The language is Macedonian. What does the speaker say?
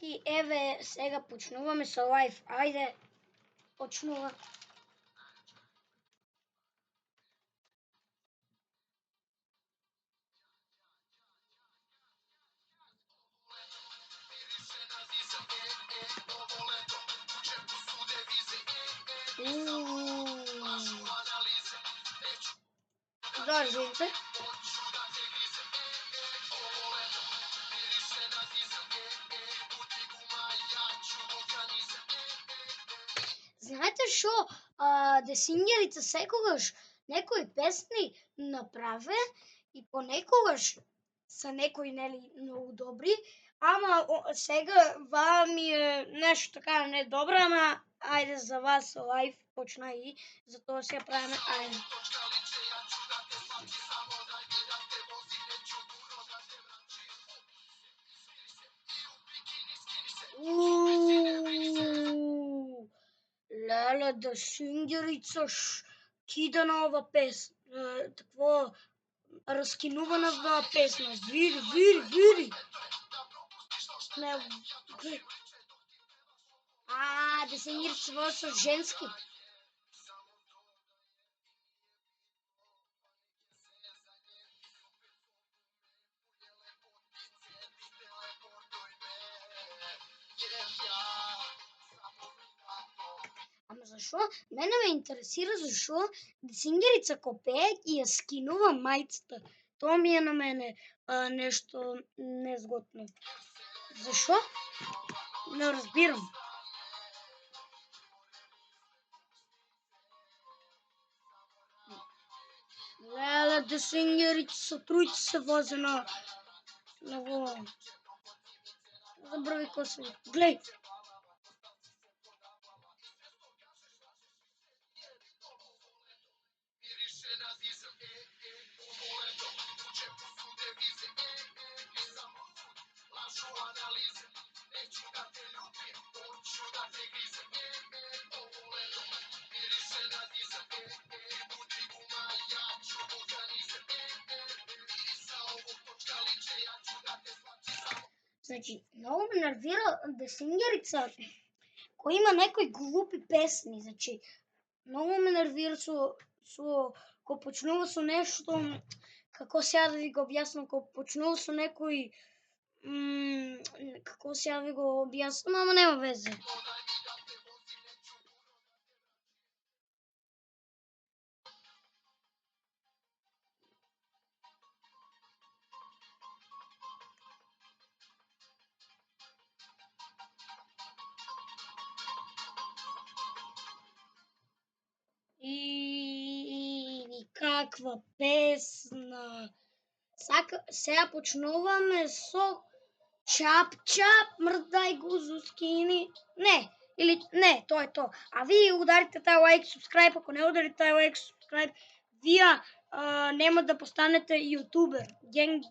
И еве сега почнуваме со лайф. Ајде, почнува. Добре, женце. Знаете шо, десињерица секогаш некои песни направе и понекогаш са некои нели многу добри, ама сега ваа ми е нешто така не добра, ама ајде за вас лайф почна и затоа се ја правиме ајде. Леле, десињерица кида на ова песна, такво раскинувана оваа песна. Види. Не, десињерица во со женски. Ама зашо? Мене ме интересира зашо десињерица копее и ја скинува мајцата. Тоа ми е на мене нешто незгодно. Зашо? Не разбирам. Леле, десињерица трујца се возе на во... Забрави кој се... Глеј! Значи, многу ме нервира десињерица кој има некои глупи песни, значи, многу ме нервира кој почнува со нешто, како сега да ви го објаснам, кој почнува со некој, како сега да ви го објаснам, ама нема везе. И каква песна! Сега почнуваме со чап, мрдај гузу скини. Не, тоа е тоа. А вие ударите тај лайк, субскрайб, ако не ударите тај лайк, субскрайб, вие нема да постанете јутубер. Генг.